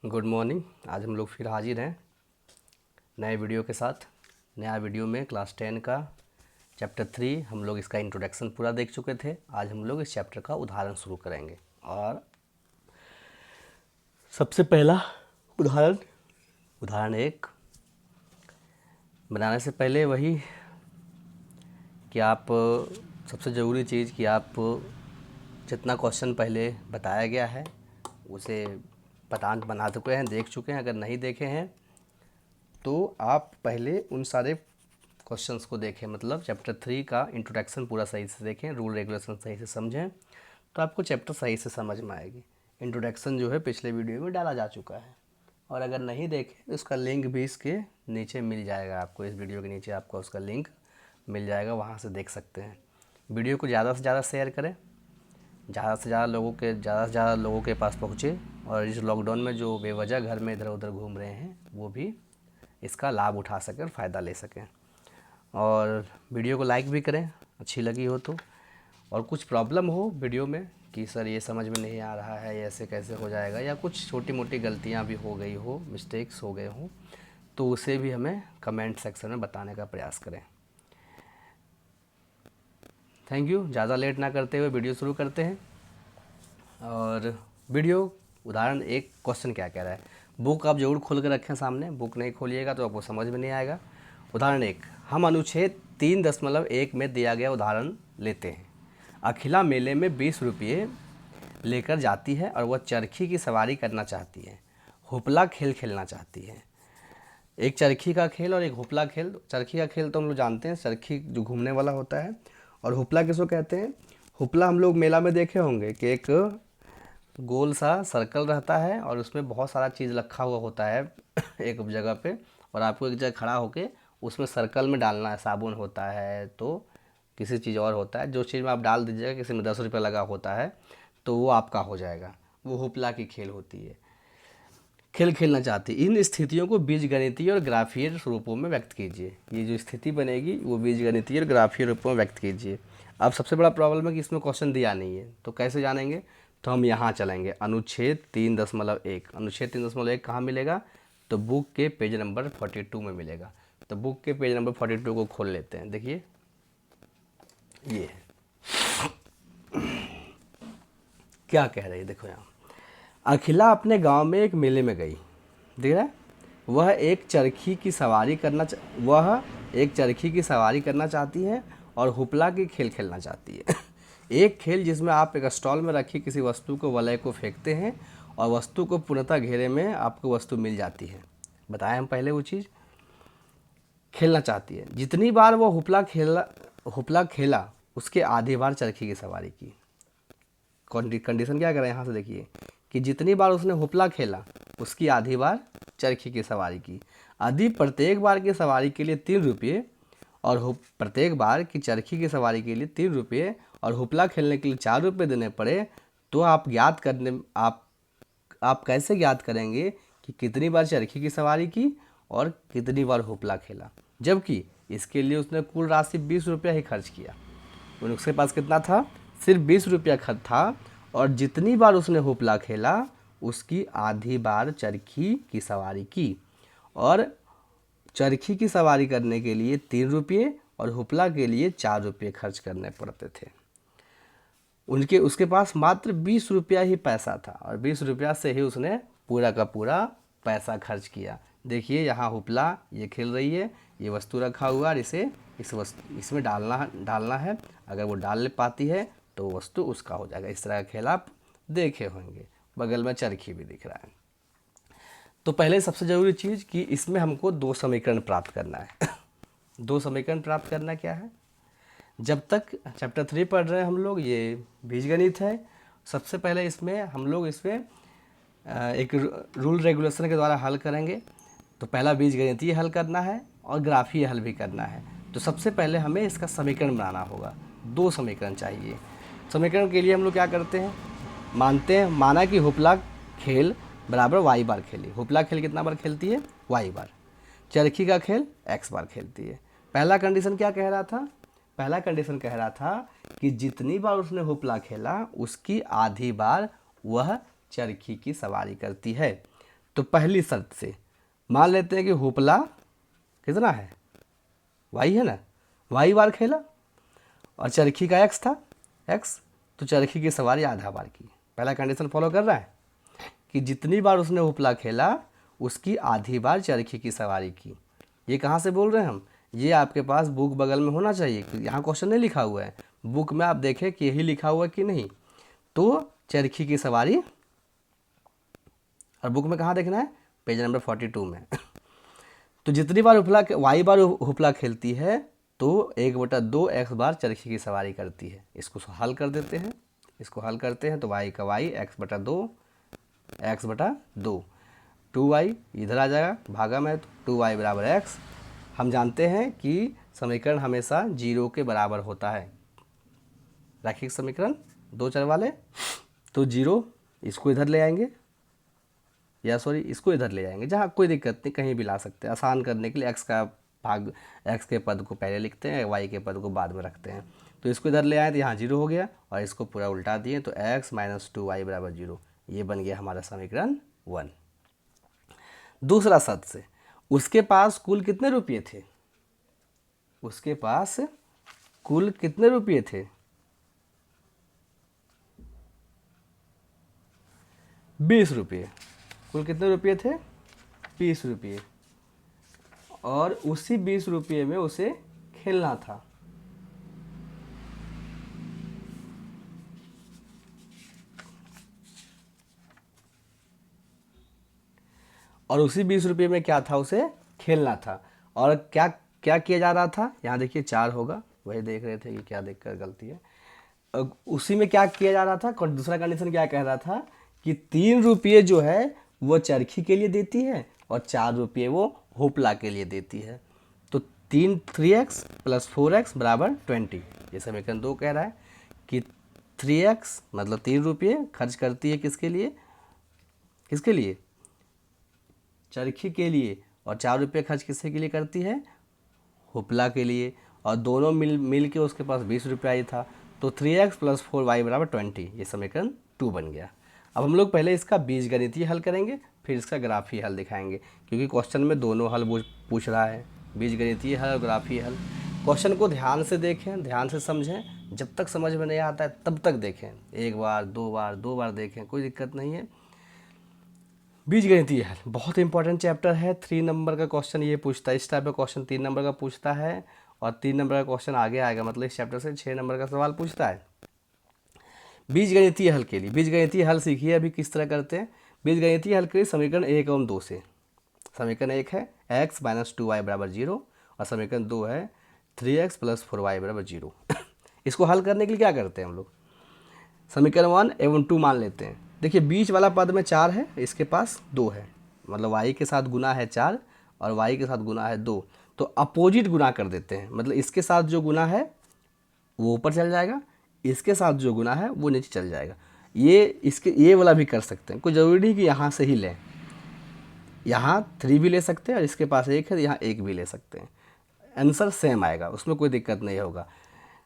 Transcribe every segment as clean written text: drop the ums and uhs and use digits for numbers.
Good morning. आज हम लोग फिर हाजिर हैं नए वीडियो के साथ। नया वीडियो में क्लास 10 का चैप्टर 3 हम लोग इसका इंट्रोडक्शन पूरा देख चुके थे। आज हम लोग इस चैप्टर का उदाहरण शुरू करेंगे। और सबसे पहला उदाहरण 1 बनाने से पहले वही कि आप सबसे ज़रूरी चीज़ कि आप जितना क्वेश्चन पहले बताया गया है उसे बना चुके हैं, देख चुके हैं। अगर नहीं देखे हैं तो आप पहले उन सारे क्वेश्चंस को देखें, मतलब चैप्टर 3 का इंट्रोडक्शन पूरा सही से देखें, रूल रेगुलेशन सही से समझें, तो आपको चैप्टर सही से समझ में आएगी। इंट्रोडक्शन जो है पिछले वीडियो में डाला जा चुका है, और अगर नहीं देखें तो उसका लिंक भी इसके नीचे मिल जाएगा आपको। इस वीडियो के नीचे आपको उसका लिंक मिल जाएगा, वहाँ से देख सकते हैं। वीडियो को ज़्यादा से ज़्यादा शेयर करें, ज़्यादा से ज़्यादा लोगों के पास पहुँचे, और इस लॉकडाउन में जो बेवजह घर में इधर उधर घूम रहे हैं वो भी इसका लाभ उठा सकें और फ़ायदा ले सकें। और वीडियो को लाइक भी करें अच्छी लगी हो तो। और कुछ प्रॉब्लम हो वीडियो में कि सर ये समझ में नहीं आ रहा है, ऐसे कैसे हो जाएगा, या कुछ छोटी मोटी गलतियां भी हो गई हो, मिस्टेक्स हो गए हों, तो उसे भी हमें कमेंट सेक्शन में बताने का प्रयास करें। Thank you. ज़्यादा लेट ना करते हुए वीडियो शुरू करते हैं। और वीडियो उदाहरण 1 क्वेश्चन क्या कह रहा है, बुक आप जरूर खोल कर रखें सामने। बुक नहीं खोलिएगा तो आपको समझ में नहीं आएगा। उदाहरण 1, हम अनुच्छेद 3.1 में दिया गया उदाहरण लेते हैं। अखिला मेले में 20 रुपये लेकर जाती है और वह चरखी की सवारी करना चाहती है। हुपला खेल खेलना चाहती है। एक चरखी का खेल और एक हुपला खेल। चरखी का खेल तो हम लोग जानते हैं, चरखी जो घूमने वाला होता है। और हुपला किसको कहते हैं? हुपला हम लोग मेला में देखे होंगे कि एक गोल सा सर्कल रहता है और उसमें बहुत सारा चीज़ रखा हुआ होता है एक जगह पे, और आपको एक जगह खड़ा होके उसमें सर्कल में डालना है। साबुन होता है तो किसी चीज़ और होता है, जो चीज़ में आप डाल दीजिएगा, किसी में 10 रुपये लगा होता है तो वो आपका हो जाएगा। वो हुपला की खेल होती है। खेल खेलना चाहती। इन स्थितियों को बीजगणितीय और ग्राफीय रूपों में व्यक्त कीजिए। ये जो स्थिति बनेगी वो बीजगणितीय और ग्राफीय रूपों में व्यक्त कीजिए। अब सबसे बड़ा प्रॉब्लम है कि इसमें क्वेश्चन दिया नहीं है, तो कैसे जानेंगे? तो हम यहाँ चलेंगे अनुच्छेद 3.1। अनुच्छेद 3.1 कहाँ मिलेगा? तो बुक के पेज नंबर 42 में मिलेगा। तो बुक के पेज नंबर 42 को खोल लेते हैं। देखिए ये है, क्या कह रही है, देखो यहाँ। अखिला अपने गांव में एक मेले में गई। देख रहा है? वह एक चरखी की सवारी करना चाहती है और हुपला की खेल खेलना चाहती है। एक खेल जिसमें आप एक स्टॉल में रखी किसी वस्तु को, वलय को फेंकते हैं और वस्तु को पूर्णतः घेरे में आपको वस्तु मिल जाती है। बताएं हम पहले वो चीज़ खेलना चाहती है। जितनी बार वो हुपला खेला उसके आधी बार चरखी की सवारी की। कंडीशन क्या करें यहाँ से देखिए कि जितनी बार उसने हुपला खेला उसकी आधी बार चरखी की सवारी की। यदि प्रत्येक बार की सवारी के लिए 3 रुपये और प्रत्येक बार की चरखी की सवारी के लिए 3 रुपये और हुपला खेलने के लिए 4 रुपये देने पड़े, तो आप कैसे ज्ञात करेंगे कि कितनी बार चरखी की सवारी की और कितनी बार हुपला खेला? जबकि इसके लिए उसने कुल राशि 20 रुपया ही खर्च किया। उसके पास कितना था? सिर्फ 20 रुपया खर्च था, और जितनी बार उसने हुपला खेला उसकी आधी बार चरखी की सवारी की। और चरखी की सवारी करने के लिए 3 रुपये और हुपला के लिए 4 रुपये खर्च करने पड़ते थे। उसके पास मात्र 20 रुपया ही पैसा था, और 20 रुपया से ही उसने पूरा का पूरा पैसा खर्च किया। देखिए यहाँ हुपला ये खेल रही है, ये वस्तु रखा हुआ और इसमें डालना है। अगर वो डाल पाती है तो वस्तु उसका हो जाएगा। इस तरह का खेल आप देखे होंगे। बगल में चरखी भी दिख रहा है। तो पहले सबसे ज़रूरी चीज़ कि इसमें हमको 2 समीकरण प्राप्त करना है। 2 समीकरण प्राप्त करना क्या है? जब तक चैप्टर 3 पढ़ रहे हैं हम लोग, ये बीजगणित है। सबसे पहले हम लोग इसमें एक रूल रेगुलेशन के द्वारा हल करेंगे। तो पहला बीजगणितीय हल करना है और ग्राफीय हल भी करना है। तो सबसे पहले हमें इसका समीकरण बनाना होगा। 2 समीकरण चाहिए। समीकरण के लिए हम लोग क्या करते हैं, माना कि हुपला खेल बराबर वाई बार खेली। हुपला खेल कितना बार खेलती है? वाई बार। चरखी का खेल एक्स बार खेलती है। पहला कंडीशन क्या कह रहा था? पहला कंडीशन कह रहा था कि जितनी बार उसने हुपला खेला उसकी आधी बार वह चरखी की सवारी करती है। तो पहली शर्त से मान लेते हैं कि होपला कितना है, वाई है ना, वाई बार खेला और चरखी का एक्स था, एक्स, तो चरखी की सवारी आधा बार की। पहला कंडीशन फॉलो कर रहा है कि जितनी बार उसने होपला खेला उसकी आधी बार चरखी की सवारी की। ये कहाँ से बोल रहे हैं हम, ये आपके पास बुक बगल में होना चाहिए, यहाँ क्वेश्चन नहीं लिखा हुआ है, बुक में आप देखें कि यही लिखा हुआ है कि नहीं। तो चरखी की सवारी, और बुक में कहाँ देखना है, पेज नंबर 42 में। तो जितनी बार उपला वाई बार हुपला खेलती है तो 1/2 एक्स बार चरखी की सवारी करती है। इसको हल कर देते हैं, इसको हल करते हैं तो वाई का वाई x/2 x/2, 2y इधर आ जाएगा भागा में, तो 2y बराबर x। हम जानते हैं कि समीकरण हमेशा 0 के बराबर होता है, रैखिक समीकरण 2 चर वाले, तो 0 इसको इधर ले आएंगे, या सॉरी इसको इधर ले जाएंगे, जहाँ कोई दिक्कत नहीं, कहीं भी ला सकते हैं। आसान करने के लिए x का भाग, x के पद को पहले लिखते हैं, y के पद को बाद में रखते हैं। तो इसको इधर ले आए तो यहाँ 0 हो गया, और इसको पूरा उल्टा दिए तो x - 2y बराबर 0। ये बन गया हमारा समीकरण 1। दूसरा शर्त से उसके पास कुल कितने रुपये थे, उसके पास कुल कितने रुपये थे, 20 रुपये। कुल कितने रुपये थे, 20 रुपये, और उसी 20 रुपये में उसे खेलना था। और उसी 20 रुपये में क्या था, उसे खेलना था। और क्या क्या किया जा रहा था, यहाँ देखिए 4 होगा, वही देख रहे थे कि क्या देखकर गलती है। उसी में क्या किया जा रहा था, दूसरा कंडीशन क्या कह रहा था कि 3 रुपये जो है वो चरखी के लिए देती है और 4 रुपये वो होपला के लिए देती है। तो 3x + 4x बराबर 20। ये समीकरण 2 कह रहा है कि 3x मतलब 3 रुपये खर्च करती है किसके लिए, किसके लिए, चरखी के लिए, और 4 रुपये खर्च किसके लिए करती है, होपला के लिए, और दोनों मिल के उसके पास 20 रुपये आई था। तो 3x + 4y बराबर 20। ये समीकरण 2 बन गया। अब हम लोग पहले इसका बीजगणितीय हल करेंगे, फिर इसका ग्राफीय हल दिखाएंगे, क्योंकि क्वेश्चन में दोनों हल पूछ रहा है, बीजगणितीय हल और ग्राफीय हल। क्वेश्चन को ध्यान से देखें, ध्यान से समझें, जब तक समझ में नहीं आता है तब तक देखें, 1 बार 2 बार 2 बार देखें, कोई दिक्कत नहीं है। बीजगणितीय हल बहुत इंपॉर्टेंट चैप्टर है, 3 नंबर का क्वेश्चन ये पूछता है, इस टाइप का क्वेश्चन 3 नंबर का पूछता है, और 3 नंबर का क्वेश्चन आगे आएगा, मतलब इस चैप्टर से 6 नंबर का सवाल पूछता है। बीजगणितीय हल के लिए, बीजगणितीय हल सीखिए अभी किस तरह करते हैं। बीजगणितीय हल के लिए समीकरण 1 एवं 2 से, समीकरण 1 है x - 2y बराबर 0, और समीकरण 2 है 3x + 4y बराबर 0। इसको हल करने के लिए क्या करते हैं हम लोग, समीकरण 1 एवं 2 मान लेते हैं। देखिए बीच वाला पद में 4 है, इसके पास 2 है, मतलब y के साथ गुना है 4 और y के साथ गुना है 2, तो अपोजिट गुना कर देते हैं, मतलब इसके साथ जो गुना है वो ऊपर चल जाएगा, इसके साथ जो गुना है वो नीचे चल जाएगा। ये वाला भी कर सकते हैं, कोई ज़रूरी नहीं कि यहाँ से ही लें, यहाँ 3 भी ले सकते हैं और इसके पास 1 है तो यहाँ 1 भी ले सकते हैं, आंसर सेम आएगा, उसमें कोई दिक्कत नहीं होगा।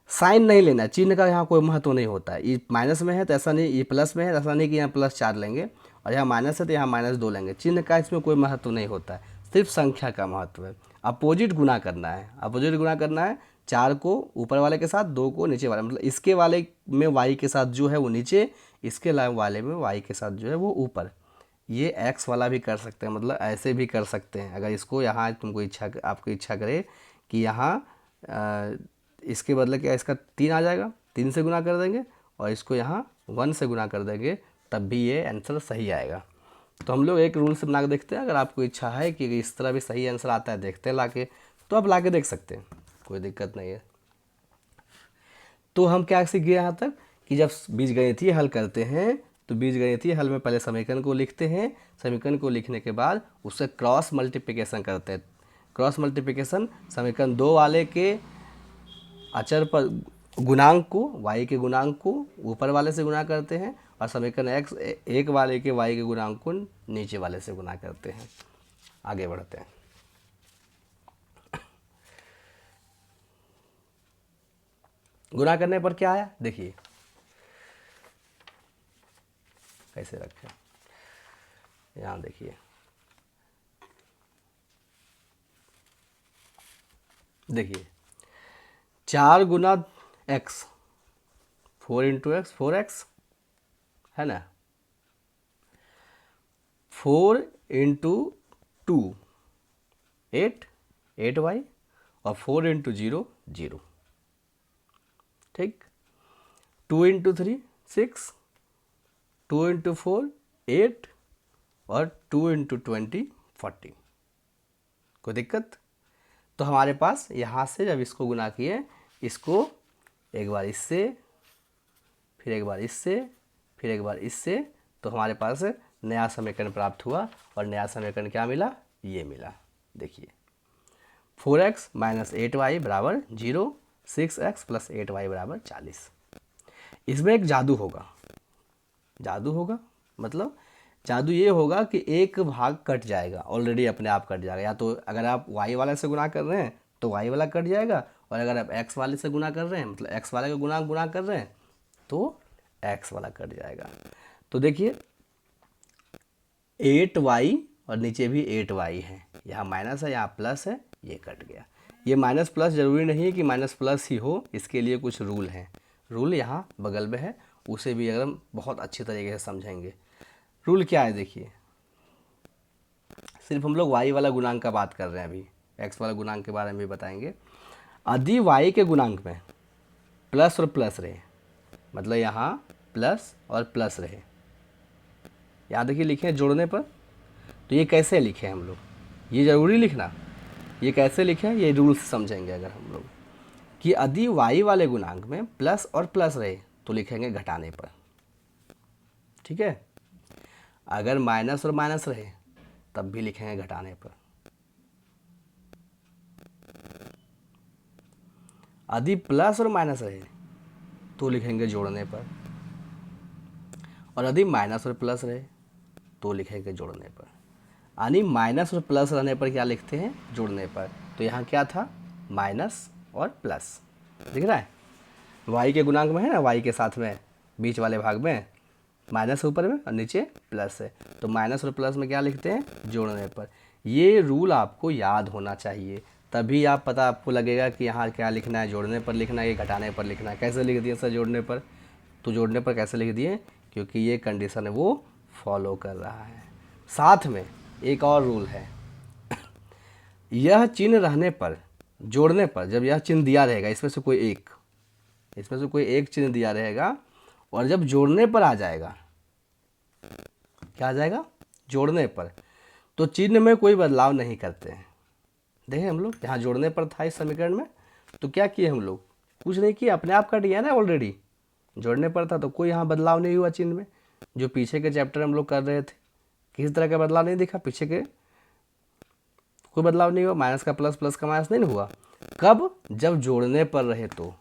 साइन नहीं लेना, चिन्ह का यहाँ कोई महत्व नहीं होता है। ये माइनस में है तो ऐसा नहीं, ये प्लस में है तो ऐसा नहीं कि यहाँ +4 लेंगे, और यहाँ माइनस है तो यहाँ -2 लेंगे, चिन्ह का इसमें कोई महत्व नहीं होता है, सिर्फ संख्या का महत्व है। अपोजिट गुना करना है, अपोजिट गुना करना है, 4 को ऊपर वाले के साथ, 2 को नीचे वाले, मतलब इसके वाले में y के साथ जो है वो नीचे, इसके वाले में y के साथ जो है वो ऊपर। ये x वाला भी कर सकते हैं, मतलब ऐसे भी कर सकते हैं। अगर इसको यहाँ तुमको आपको इच्छा करे कि यहाँ इसके बदले क्या इसका 3 आ जाएगा, 3 से गुना कर देंगे, और इसको यहाँ 1 से गुना कर देंगे, तब भी ये आंसर सही आएगा। तो हम लोग एक रूल से बना के देखते हैं, अगर आपको इच्छा है कि इस तरह भी सही आंसर आता है देखते हैं लाके, तो आप लाके देख सकते हैं, कोई दिक्कत नहीं है। तो हम क्या सीख गए यहाँ तक कि जब बीजगणितीय हल करते हैं तो बीजगणितीय हल में पहले समीकरण को लिखते हैं, समीकरण को लिखने के बाद उससे क्रॉस मल्टीप्लिकेशन करते हैं। क्रॉस मल्टीप्लिकेशन समीकरण 2 वाले के अचर पर गुणांक को, y के गुणांक को ऊपर वाले से गुना करते हैं, और समीकरण x 1 वाले के y के गुणांक को नीचे वाले से गुना करते हैं। आगे बढ़ते हैं। गुना करने पर क्या आया, देखिए कैसे रखें, यहाँ देखिए देखिए 4 गुना x, 4 इंटू एक्स 4x है ना, 4 इंटू 2 8, 8y, और 4 इंटू 0 0, ठीक। 2 इंटू 3 6, 2 इंटू 4 8, और 2 इंटू 20 40। कोई दिक्कत? तो हमारे पास यहाँ से जब इसको गुना किए, इसको एक बार इससे, फिर एक बार इससे, फिर एक बार इससे, तो हमारे पास नया समीकरण प्राप्त हुआ। और नया समीकरण क्या मिला? ये मिला। देखिए 4x माइनस 8y बराबर 0, 6x प्लस 8y बराबर 40। इसमें एक जादू होगा। जादू होगा मतलब जादू ये होगा कि एक भाग कट जाएगा, ऑलरेडी अपने आप कट जाएगा। या तो अगर आप y वाले से गुना कर रहे हैं तो y वाला कट जाएगा, और अगर आप x वाले से गुना कर रहे हैं मतलब x वाले का गुना कर रहे हैं तो x वाला कट जाएगा। तो देखिए 8y और नीचे भी 8y है, यहाँ माइनस है यहाँ प्लस है, ये कट गया। ये माइनस प्लस ज़रूरी नहीं है कि माइनस प्लस ही हो, इसके लिए कुछ रूल हैं। रूल यहाँ बगल में है, उसे भी अगर हम बहुत अच्छी तरीके से समझेंगे। रूल क्या है देखिए, सिर्फ हम लोग y वाला गुणांक का बात कर रहे हैं, अभी x वाला गुणांक के बारे में भी बताएंगे। यदि y के गुणांक में प्लस और प्लस रहे, मतलब यहाँ प्लस और प्लस रहे, यहाँ देखिए लिखे हैं जोड़ने पर, तो ये कैसे लिखे हैं हम लोग, ये ज़रूरी लिखना, ये कैसे लिखे हैं ये रूल्स समझेंगे अगर हम लोग, कि यदि y वाले गुणांक में प्लस और प्लस रहे तो लिखेंगे घटाने पर, ठीक है। अगर माइनस और माइनस रहे तब भी लिखेंगे घटाने पर। यदि प्लस और माइनस रहे तो लिखेंगे जोड़ने पर, और यदि माइनस और प्लस रहे तो लिखेंगे जोड़ने पर। यानी माइनस और प्लस रहने पर क्या लिखते हैं? जोड़ने पर। तो यहाँ क्या था? माइनस और प्लस, दिख रहा है y के गुणांक में है ना, y के साथ में बीच वाले भाग में माइनस ऊपर में और नीचे प्लस है, तो माइनस और प्लस में क्या लिखते हैं? जोड़ने पर। ये रूल आपको याद होना चाहिए, तभी आप पता आपको लगेगा कि यहाँ क्या लिखना है, जोड़ने पर लिखना है, ये घटाने पर लिखना है। कैसे लिख दिए सर जोड़ने पर? तो जोड़ने पर कैसे लिख दिए? क्योंकि ये कंडीशन है वो फॉलो कर रहा है। साथ में एक और रूल है, यह चिन्ह रहने पर, जोड़ने पर जब यह चिन्ह दिया रहेगा, इसमें से कोई एक चिन्ह दिया रहेगा, और जब जोड़ने पर आ जाएगा, क्या आ जाएगा? जोड़ने पर, तो चिन्ह में कोई बदलाव नहीं करते हैं। देखें हम लोग यहाँ जोड़ने पर था इस समीकरण में, तो क्या किए हम लोग? कुछ नहीं किया, अपने आप कट गया ना, ऑलरेडी जोड़ने पर था तो कोई यहाँ बदलाव नहीं हुआ चिन्ह में। जो पीछे के चैप्टर हम लोग कर रहे थे किसी तरह का बदलाव नहीं दिखा, पीछे के कोई बदलाव नहीं हुआ, माइनस का प्लस, प्लस का माइनस नहीं हुआ। कब? जब जोड़ने पर रहे तो।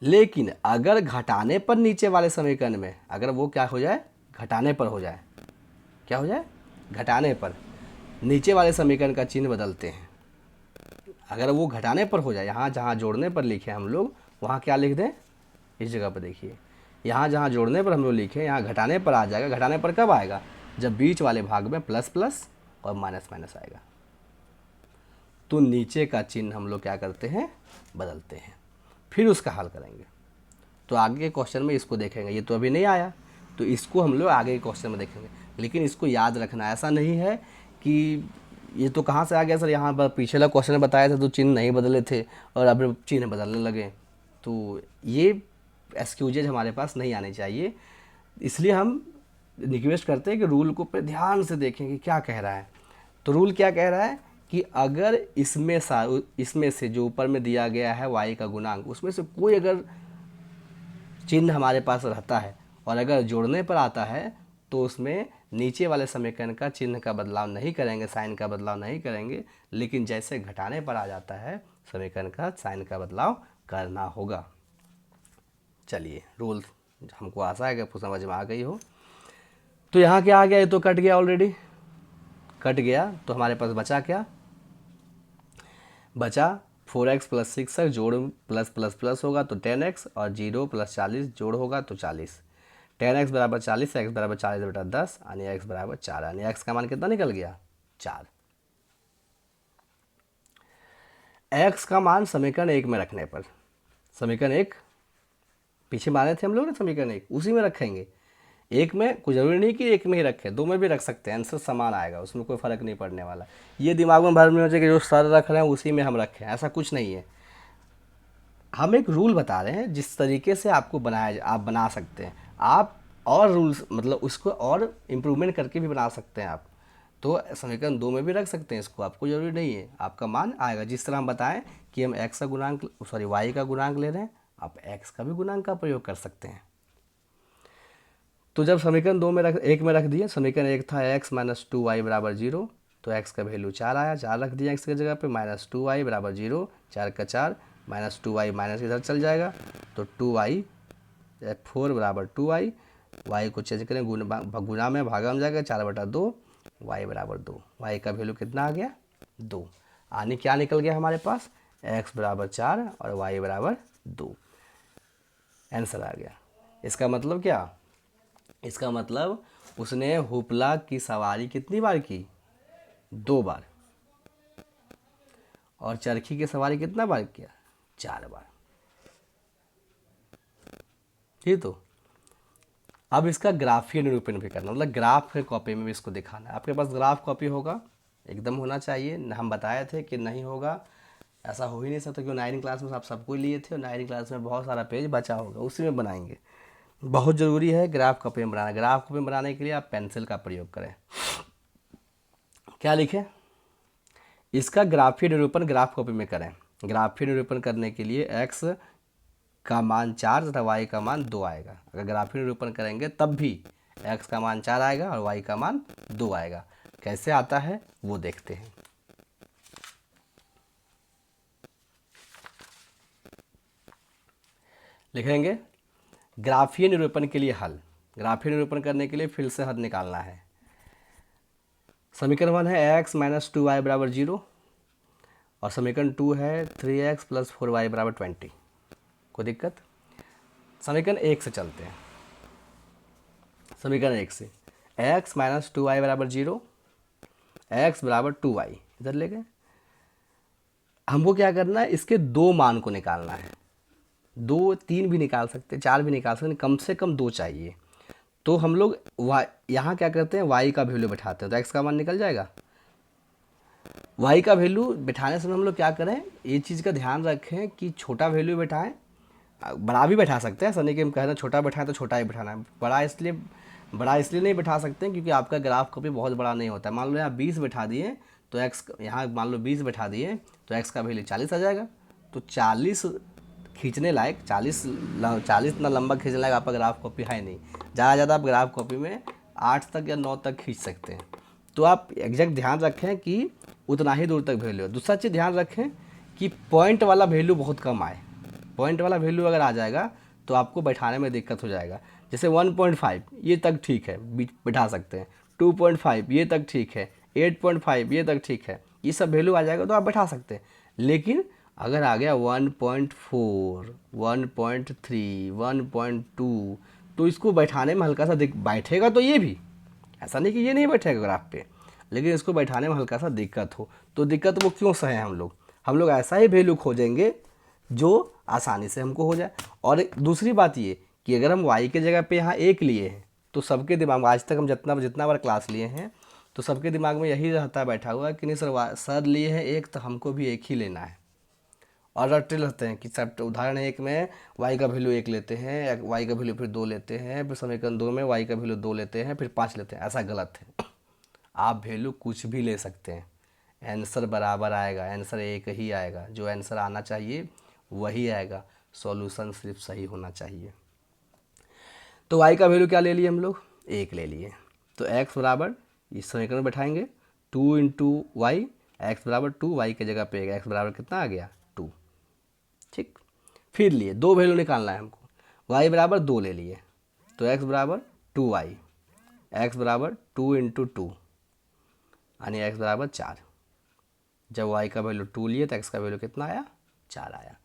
लेकिन अगर घटाने पर नीचे वाले समीकरण में, अगर वो क्या हो जाए? घटाने पर हो जाए। क्या हो जाए? घटाने पर नीचे वाले समीकरण का चिन्ह बदलते हैं। अगर वो घटाने पर हो जाए, यहाँ जहाँ जोड़ने पर लिखे हम लोग वहाँ क्या लिख दें? इस जगह पर देखिए, यहाँ जहाँ जोड़ने पर हम लोग लिखे यहाँ घटाने पर आ जाएगा। घटाने पर कब आएगा? जब बीच वाले भाग में प्लस प्लस और माइनस माइनस आएगा, तो नीचे का चिन्ह हम लोग क्या करते हैं? बदलते हैं। फिर उसका हल करेंगे, तो आगे के क्वेश्चन में इसको देखेंगे। ये तो अभी नहीं आया, तो इसको हम लोग आगे के क्वेश्चन में देखेंगे। लेकिन इसको याद रखना, ऐसा नहीं है कि ये तो कहाँ से आ गया सर, यहाँ पर पिछला क्वेश्चन में बताया था तो चिन्ह नहीं बदले थे और अब चिन्ह बदलने लगे। तो ये एक्सक्यूजेज हमारे पास नहीं आने चाहिए, इसलिए हम रिक्वेस्ट करते हैं कि रूल को पे ध्यान से देखें कि क्या कह रहा है। तो रूल क्या कह रहा है कि अगर इसमें से जो ऊपर में दिया गया है y का गुणांक, उसमें से कोई अगर चिन्ह हमारे पास रहता है और अगर जोड़ने पर आता है तो उसमें नीचे वाले समीकरण का चिन्ह का बदलाव नहीं करेंगे, साइन का बदलाव नहीं करेंगे। लेकिन जैसे घटाने पर आ जाता है समीकरण का साइन का बदलाव करना होगा। चलिए, रूल हमको आशा है कि आपको समझ में आ गई हो। तो यहाँ क्या आ गया? ये तो कट गया, ऑलरेडी कट गया, तो हमारे पास बचा क्या? बचा 4x प्लस 6x जोड़ प्लस प्लस प्लस होगा तो 10x, और 0 प्लस 40 जोड़ होगा तो 40। 10x बराबर 40, x बराबर 40 बटा 10, यानी x बराबर 4, यानी x का मान कितना निकल गया? 4। एक्स का मान समीकरण 1 में रखने पर, समीकरण 1 पीछे माने थे हम लोग ना, समीकरण 1 उसी में रखेंगे। एक में कोई ज़रूरी नहीं कि एक में ही रखें, दो में भी रख सकते हैं, आंसर समान आएगा, उसमें कोई फ़र्क नहीं पड़ने वाला। ये दिमाग में भर में हो जाए कि जो सर रख रहे हैं उसी में हम रखें, ऐसा कुछ नहीं है। हम एक रूल बता रहे हैं जिस तरीके से आपको आप बना सकते हैं। आप और रूल्स मतलब उसको और इम्प्रूवमेंट करके भी बना सकते हैं आप। तो समीकरण 2 में भी रख सकते हैं इसको, आपको ज़रूरी नहीं है, आपका मान आएगा। जिस तरह हम बताएं कि हम एक्स का गुणांक वाई का गुणांक ले रहे हैं, आप एक्स का भी गुणांक का प्रयोग कर सकते हैं। तो जब समीकरण 2 में 1 में रख दिए, समीकरण 1 था x माइनस 2y बराबर 0, तो x का वैल्यू 4 आया, 4 रख दिया x की जगह पे, माइनस 2y बराबर 0, 4 का 4, माइनस 2y माइनस इधर चल जाएगा, तो 2y 4 बराबर 2y, y को चेंज करें गुना में भागा में जाएगा, 4/2, y बराबर 2, y का वैल्यू कितना आ गया 2। आने क्या निकल गया हमारे पास, x बराबर 4 और y बराबर 2, आंसर आ गया। इसका मतलब क्या, इसका मतलब उसने हुपला की सवारी कितनी बार की, 2 बार, और चरखी की सवारी कितना बार किया, 4 बार। ठीक, तो अब इसका ग्राफीय निरूपण भी करना, मतलब ग्राफ है कॉपी में भी इसको दिखाना है। आपके पास ग्राफ कॉपी होगा, एकदम होना चाहिए। हम बताए थे कि नहीं होगा, ऐसा हो ही नहीं सकता, क्योंकि 9वीं क्लास में आप सबको लिए थे और 9वीं क्लास में बहुत सारा पेज बचा होगा, उसी में बनाएंगे। बहुत ज़रूरी है ग्राफ कॉपी में बनाना। ग्राफ कॉपी में बनाने के लिए आप पेंसिल का प्रयोग करें। क्या लिखें, इसका ग्राफीय निरूपण ग्राफ कॉपी में करें। ग्राफीय निरूपण करने के लिए x का मान 4 तथा y का मान 2 आएगा। अगर ग्राफीय निरूपण करेंगे तब भी x का मान 4 आएगा और y का मान 2 आएगा। कैसे आता है वो देखते हैं। लिखेंगे ग्राफीय निरूपण के लिए हल। ग्राफीय निरूपण करने के लिए फिर से हल निकालना है। समीकरण 1 है x माइनस 2y बराबर 0 और समीकरण 2 है 3x प्लस 4y बराबर 20। कोई दिक्कत, समीकरण 1 से चलते हैं। समीकरण 1 से x माइनस 2y बराबर 0, x बराबर 2y इधर ले गए। हमको क्या करना है, इसके दो मान को निकालना है। 2 3 भी निकाल सकते, 4 भी निकाल सकते, कम से कम 2 चाहिए। तो हम लोग यहाँ क्या करते हैं, y का वैल्यू बैठाते हैं, तो x का मान निकल जाएगा। y का वैल्यू बैठाने समय हम लोग क्या करें, ये चीज़ का ध्यान रखें कि छोटा वैल्यू बैठाएं, बड़ा भी बैठा सकते हैं। ऐसा नहीं कि हम कह रहे हैं छोटा बैठाएं तो छोटा ही बैठाना है। बड़ा इसलिए नहीं बैठा सकते हैं क्योंकि आपका ग्राफ कभी बहुत बड़ा नहीं होता है। मान लो यहाँ 20 बैठा दिए तो x, यहाँ मान लो 20 बैठा दिए तो x का वैल्यू 40 आ जाएगा। तो 40 खींचने लायक, 40 इतना लंबा खींचने लायक आपका ग्राफ कॉपी है नहीं। ज़्यादा ज़्यादा आप ग्राफ कॉपी में 8 तक या 9 तक खींच सकते हैं। तो आप एग्जैक्ट ध्यान रखें कि उतना ही दूर तक वैल्यू है। दूसरा चीज़ ध्यान रखें कि पॉइंट वाला वैल्यू बहुत कम आए। पॉइंट वाला वैल्यू अगर आ जाएगा तो आपको बैठाने में दिक्कत हो जाएगा। जैसे 1.5 ये तक ठीक है, बैठा सकते हैं। 2.5 ये तक ठीक है, 8.5 ये तक ठीक है, ये सब वैल्यू आ जाएगा तो आप बैठा सकते हैं। लेकिन अगर आ गया 1.4, 1.3, 1.2 तो इसको बैठाने में हल्का सा बैठेगा तो ये भी, ऐसा नहीं कि ये नहीं बैठेगा ग्राफ पे, लेकिन इसको बैठाने में हल्का सा दिक्कत हो। तो दिक्कत वो क्यों सहे हम लोग ऐसा ही वैल्यू खोजेंगे जो आसानी से हमको हो जाए। और दूसरी बात ये कि अगर हम y के जगह पे यहाँ 1 लिए हैं तो सबके दिमाग में, आज तक हम जितना बार क्लास लिए हैं तो सबके दिमाग में यही रहता है बैठा हुआ कि नहीं सर लिए हैं 1 तो हमको भी 1 ही लेना है। और रटते रहते हैं कि सब उदाहरण 1 में y का वैल्यू 1 लेते हैं, y का वैल्यू फिर 2 लेते हैं, फिर समीकरण 2 में y का वैल्यू 2 लेते हैं, फिर 5 लेते हैं। ऐसा गलत है। आप वैल्यू कुछ भी ले सकते हैं, आंसर बराबर आएगा, आंसर एक ही आएगा। जो आंसर आना चाहिए वही आएगा, सॉल्यूशन सिर्फ सही होना चाहिए। तो y का वैल्यू क्या ले लिए हम लोग, 1 ले लिए। तो x बराबर इस समीकरण में बैठाएंगे 2 इंटू वाई, एक्स बराबर 2, वाई की जगह पे x बराबर कितना आ गया 2। ठीक, फिर लिए दो वैल्यू निकालना है हमको। y बराबर 2 ले लिए तो x बराबर 2y, x बराबर 2 इंटू 2 यानी x बराबर 4। जब y का वैल्यू 2 लिए तो x का वैल्यू कितना आया 4 आया।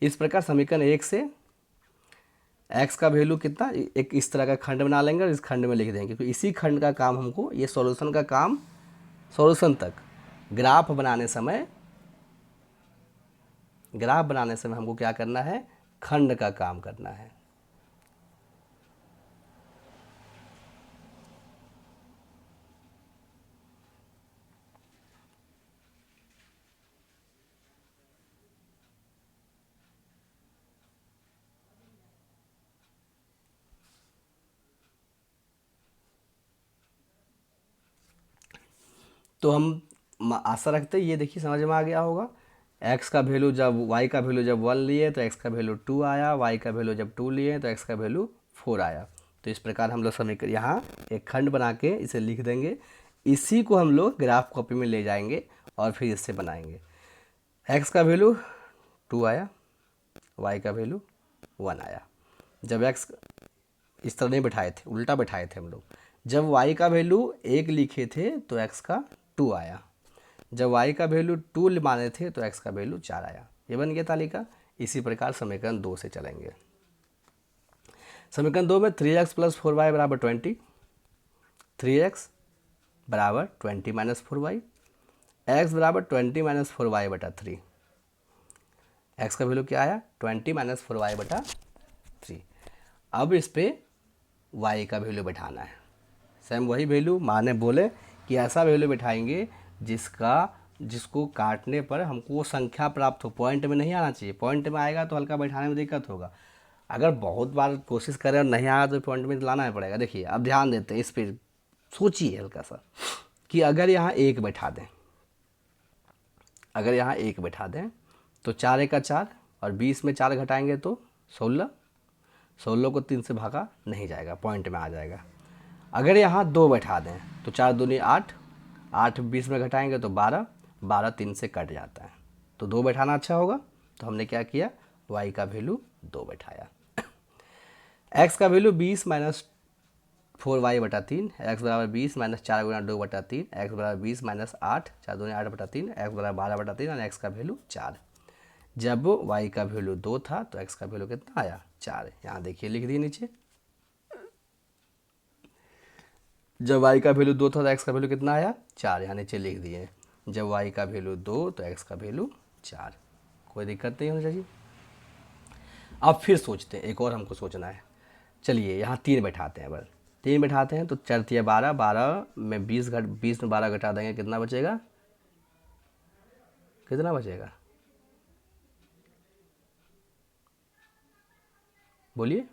इस प्रकार समीकरण 1 से x का वैल्यू कितना, एक इस तरह का खंड बना लेंगे और इस खंड में लिख देंगे, क्योंकि इसी खंड का काम हमको, ये सॉल्यूशन का काम, सॉल्यूशन तक ग्राफ बनाने समय ग्राफ बनाने से हमको क्या करना है, खंड का काम करना है। तो हम आशा रखते हैं ये देखिए समझ में आ गया होगा। x का वैल्यू जब y का वैल्यू जब 1 लिए तो x का वैल्यू 2 आया, y का वैल्यू जब 2 लिए तो x का वैल्यू 4 आया। तो इस प्रकार हम लोग समीकरण यहाँ एक खंड बना के इसे लिख देंगे। इसी को हम लोग ग्राफ कॉपी में ले जाएंगे और फिर इससे बनाएंगे। x का वैल्यू 2 आया, y का वैल्यू 1 आया। जब x इस तरह नहीं बैठाए थे, उल्टा बैठाए थे हम लोग। जब y का वैल्यू 1 लिखे थे तो x का 2 आया। जब y का वैल्यू 2 माने थे तो x का वैल्यू 4 आया। ये बन गया तालिका। इसी प्रकार समीकरण 2 से चलेंगे। समीकरण 2 में 3x प्लस 4y बराबर 20, 3x बराबर 20 माइनस 4y, x बराबर 20 माइनस 4y बटा 3। x का वैल्यू क्या आया, 20 माइनस 4y बटा 3। अब इस पे y का वैल्यू बैठाना है। सेम वही वैल्यू माने बोले कि ऐसा वैल्यू बैठाएंगे जिसको काटने पर हमको वो संख्या प्राप्त हो। पॉइंट में नहीं आना चाहिए, पॉइंट में आएगा तो हल्का बैठाने में दिक्कत होगा। अगर बहुत बार कोशिश करें और नहीं आया तो पॉइंट में लाना ही पड़ेगा। देखिए अब ध्यान देते हैं इस पर, सोचिए हल्का सा कि अगर यहाँ 1 बैठा दें, अगर यहाँ 1 बैठा दें तो 4 का 4 और 20 में 4 घटाएंगे तो 16, 16 को 3 से भागा नहीं जाएगा, पॉइंट में आ जाएगा। अगर यहाँ 2 बैठा दें तो 4 दूनी 8, 8 20 में घटाएंगे तो 12, 12 3 से कट जाता है। तो 2 बैठाना अच्छा होगा। तो हमने क्या किया, y का वैल्यू 2 बैठाया। x का वैल्यू 20 माइनस 4y बटा 3, x बराबर 20 माइनस 4 गुना 2 बटा 3, x बराबर 20 माइनस 8, 4 दूनी 8 बटा 3, x बराबर 12 बटा 3 और x का वैल्यू 4। जब y का वैल्यू 2 था तो x का वैल्यू कितना आया, 4। यहाँ देखिए लिख दिए नीचे। जब y का वैल्यू 2 था तो x का वैल्यू कितना आया, 4। यहाँ नीचे लिख दिए। जब y का वैल्यू 2 तो x का वैल्यू 4। कोई दिक्कत नहीं होनी चाहिए। अब फिर सोचते हैं, एक और हमको सोचना है। चलिए यहाँ 3 बैठाते हैं। बस 3 बैठाते हैं तो 4 3 12, 12 में 20 में 12 घटा देंगे, कितना बचेगा, कितना बचेगा बोलिए।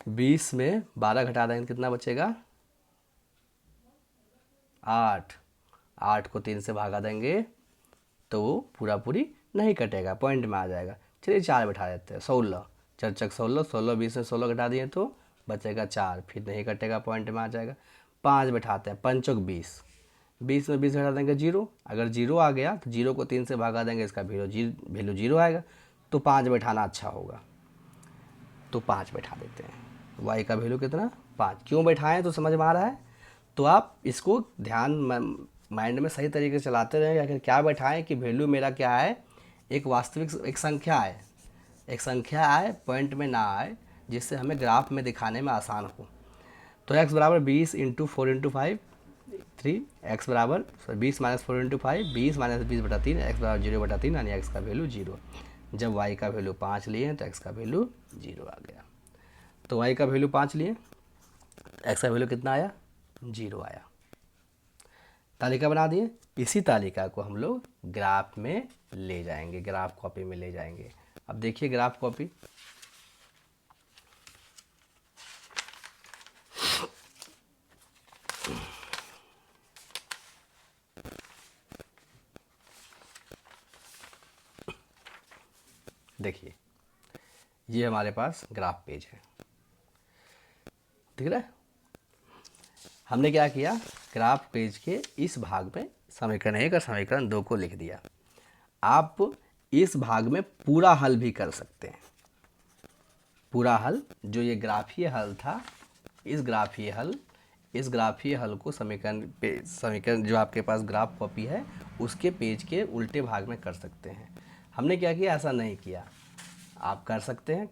20 में 12 घटा देंगे कितना बचेगा, 8। 8 को 3 से भागा देंगे तो वो पूरा पूरी नहीं कटेगा, पॉइंट में आ जाएगा। चलिए 4 बैठा देते हैं, 16, 4 चक 16, 16 20 में 16 घटा दिए तो बचेगा 4, फिर नहीं कटेगा, पॉइंट में आ जाएगा। 5 बैठाते हैं, 5 चौक 20, 20 में 20 घटा देंगे 0। अगर 0 आ गया तो 0 को 3 से भागा देंगे, इसका वैल्यू 0 आएगा। तो 5 बैठाना अच्छा होगा, तो 5 बैठा देते हैं। y का वैल्यू कितना, 5। क्यों बैठाएं तो समझ में आ रहा है। तो आप इसको ध्यान माइंड में सही तरीके से चलाते रहें। आखिर क्या बैठाएं कि वैल्यू मेरा क्या है, एक वास्तविक एक संख्या है, एक संख्या आए, पॉइंट में ना आए, जिससे हमें ग्राफ में दिखाने में आसान हो। तो x बराबर 20 इंटू 4 इंटू 5 3, x बराबर 20 माइनस 4 इंटू 5, 20 माइनस 20 बटा 3, x बराबर 0 बटा 3, यानी x का वैल्यू 0। जब y का वैल्यू 5 लिए हैं तो x का वैल्यू 0 आ गया। तो y का वैल्यू 5 लिए, x का वैल्यू कितना आया, 0 आया। तालिका बना दिए। इसी तालिका को हम लोग ग्राफ में ले जाएंगे, ग्राफ कॉपी में ले जाएंगे। अब देखिए ग्राफ कॉपी, देखिए ये हमारे पास ग्राफ पेज है, दिख रहा है। हमने क्या किया, ग्राफ पेज के इस भाग में समीकरण 1 और समीकरण 2 को लिख दिया। आप इस भाग में पूरा हल भी कर सकते हैं। पूरा हल जो ये ग्राफीय हल था, इस ग्राफीय हल को समीकरण जो आपके पास ग्राफ कॉपी है उसके पेज के उल्टे भाग में कर सकते हैं। हमने क्या किया, ऐसा नहीं किया। आप कर सकते हैं,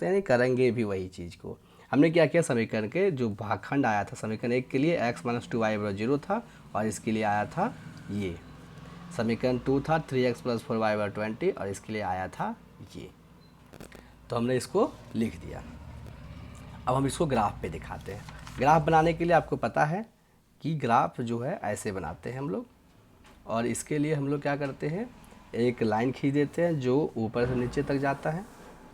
नहीं करेंगे भी वही चीज़ को। हमने क्या किया, समीकरण के जो भागखंड आया था, समीकरण 1 के लिए x माइनस 2y बराबर 0 था और इसके लिए आया था ये समीकरण 2 था 3x + 4y/20 और इसके लिए आया था ये। तो हमने इसको लिख दिया। अब हम इसको ग्राफ पे दिखाते हैं। ग्राफ बनाने के लिए आपको पता है कि ग्राफ जो है ऐसे बनाते हैं हम लोग, और इसके लिए हम लोग क्या करते हैं, एक लाइन खींच देते हैं जो ऊपर से नीचे तक जाता है,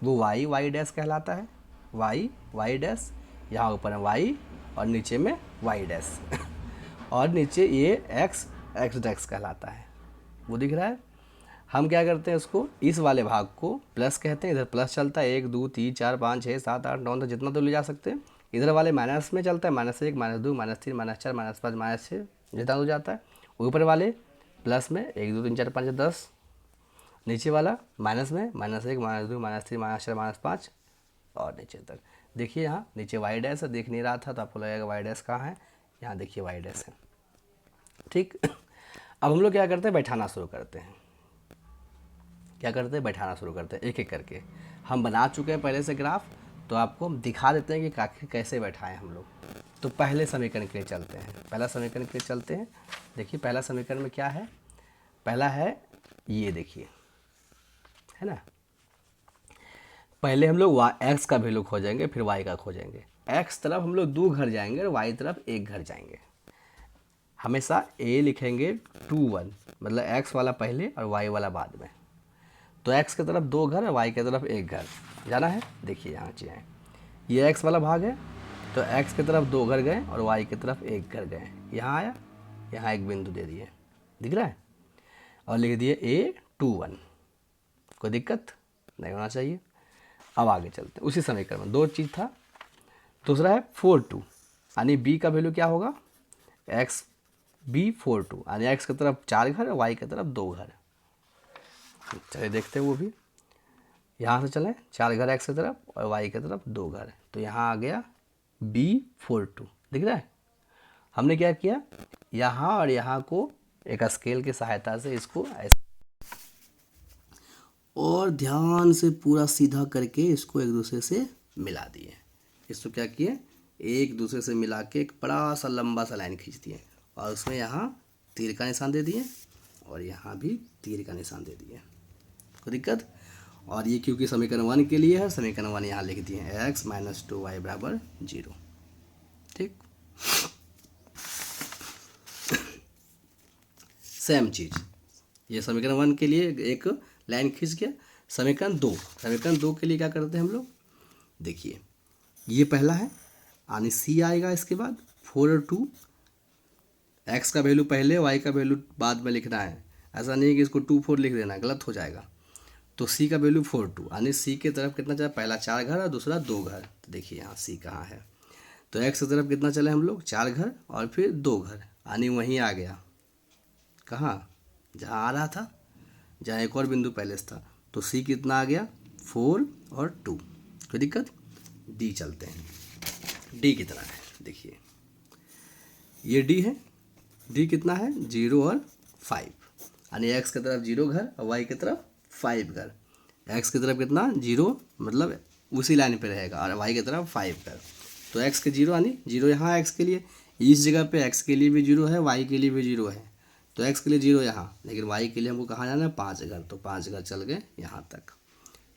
वो y डैश कहलाता है। y डैश, यहाँ ऊपर है y और नीचे में y डैश और नीचे ये x डैश कहलाता है, वो दिख रहा है। हम क्या करते हैं, उसको इस वाले भाग को प्लस कहते हैं, इधर प्लस चलता है 1 2 3 4 5 6 7 8 9 जितना तो ले जा सकते हैं। इधर वाले माइनस में चलता है, -1 -2 -3 -4 -5 -6 जितना तो जाता है। ऊपर वाले प्लस में 1 2 3 4 5 10, नीचे वाला माइनस में -1 -2 -3 -4 -5 और नीचे तक। देखिए यहाँ नीचे y डैश है, देख नहीं रहा था तो आपको लगेगा y डैश कहाँ है, यहाँ देखिए y डैश है। ठीक अब हम लोग क्या करते हैं, बैठाना शुरू करते हैं। क्या करते हैं, बैठाना शुरू करते हैं एक एक करके। हम बना चुके हैं पहले से ग्राफ, तो आपको हम दिखा देते हैं कि आखिर कैसे बैठाएं हम लोग। तो पहले समीकरण के लिए चलते हैं, पहला समीकरण के लिए चलते हैं। देखिए पहला समीकरण में क्या है, पहला है ये देखिए, है ना। पहले हम लोग x का वैल्यू खोजेंगे, फिर y का खोजेंगे। x तरफ हम लोग 2 घर जाएंगे और y तरफ 1 घर जाएंगे। हमेशा a लिखेंगे 2 1, मतलब x वाला पहले और y वाला बाद में। तो x की तरफ 2 घर और y की तरफ 1 घर जाना है। देखिए यहाँ चाहिए, ये x वाला भाग है, तो x की तरफ 2 घर गए और y की तरफ 1 घर गए। यहाँ आया, यहाँ एक बिंदु दे दिए, दिख रहा है, और लिख दिए a2 1। कोई दिक्कत नहीं होना चाहिए। अब आगे चलते हैं, उसी समीकरण में 2 चीज़ था। दूसरा है 4 2, यानी b का वैल्यू क्या होगा, x b 4 2, यानी x की तरफ 4 घर और y की तरफ 2 घर। चलिए देखते हैं वो भी। यहाँ से चलें, 4 घर x की तरफ और y की तरफ 2 घर, तो यहाँ आ गया b 4 2, दिख रहा है। हमने क्या किया, यहाँ और यहाँ को एक स्केल की सहायता से इसको ऐसे और ध्यान से पूरा सीधा करके इसको एक दूसरे से मिला दिए। इसको क्या किए, एक दूसरे से मिला के एक बड़ा सा लंबा सा लाइन खींच दिए और उसमें यहाँ तीर का निशान दे दिए और यहाँ भी तीर का निशान दे दिए। कोई दिक्कत। और ये क्योंकि समीकरण 1 के लिए है, समीकरण 1 यहाँ लिख दिए x - 2y = 0। ठीक, सेम चीज़ ये समीकरण 1 के लिए एक लाइन खींच के। समीकरण 2 के लिए क्या करते हैं हम लोग, देखिए ये पहला है, यानी c आएगा, इसके बाद 4 और 2, x का वैल्यू पहले y का वैल्यू बाद में लिखना है। ऐसा नहीं है कि इसको 2 4 लिख देना, गलत हो जाएगा। तो c का वैल्यू 4 2, यानी c की तरफ कितना चला, पहला 4 घर और दूसरा 2 घर। तो देखिए यहाँ c कहाँ है, तो x की तरफ कितना चले हम लोग, 4 घर और फिर 2 घर, यानी वहीं आ गया, कहाँ, जहाँ आ रहा था, जहाँ एक और बिंदु पहले से था। तो c कितना आ गया, 4 और 2। कोई दिक्कत। d चलते हैं, d कितना है, देखिए ये d है, d कितना है, 0 और 5, यानी x की तरफ 0 घर और y की तरफ 5 घर। x की तरफ कितना, 0, मतलब उसी लाइन पे रहेगा, और y की तरफ 5 घर। तो x के 0, यानी 0 यहाँ x के लिए, इस जगह पे x के लिए भी 0 है, y के लिए भी 0 है, तो x के लिए 0 यहाँ, लेकिन y के लिए हमको कहाँ जाना है, 5 घर, तो 5 घर चल गए यहाँ तक।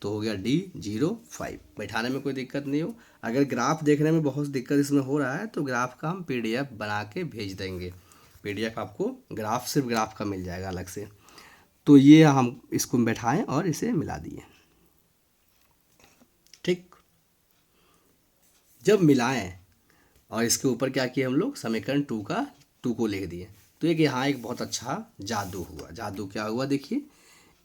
तो हो गया d 0 5। बैठाने में कोई दिक्कत नहीं हो। अगर ग्राफ देखने में बहुत दिक्कत इसमें हो रहा है तो ग्राफ का हम PDF बना के भेज देंगे। PDF आपको ग्राफ, सिर्फ ग्राफ का मिल जाएगा अलग से। तो ये हम इसको बैठाएं और इसे मिला दिए। ठीक, जब मिलाएं और इसके ऊपर क्या किया हम लोग, समीकरण 2 को लिख दिए। तो एक यहाँ एक बहुत अच्छा जादू हुआ। जादू क्या हुआ, देखिए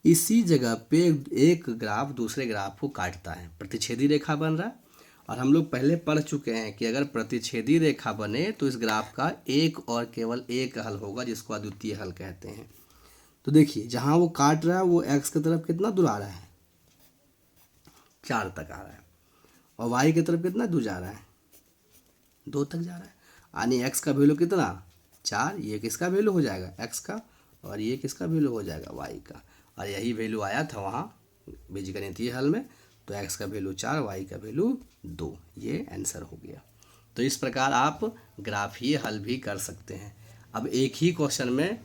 इसी जगह पे एक ग्राफ दूसरे ग्राफ को काटता है, प्रतिच्छेदी रेखा बन रहा है। और हम लोग पहले पढ़ चुके हैं कि अगर प्रतिच्छेदी रेखा बने तो इस ग्राफ का एक और केवल एक हल होगा, जिसको अद्वितीय हल कहते हैं। तो देखिए जहाँ वो काट रहा है वो x की तरफ कितना दूर आ रहा है, 4 तक आ रहा है, और y की तरफ कितना दूर जा रहा है, 2 तक जा रहा है, यानी x का वैल्यू कितना, 4। ये किसका वैल्यू हो जाएगा, x का, और ये किसका वैल्यू हो जाएगा, y का। और यही वैल्यू आया था वहाँ बीजगणितीय हल में। तो x का वैल्यू 4, y का वैल्यू 2, ये आंसर हो गया। तो इस प्रकार आप ग्राफीय हल भी कर सकते हैं। अब एक ही क्वेश्चन में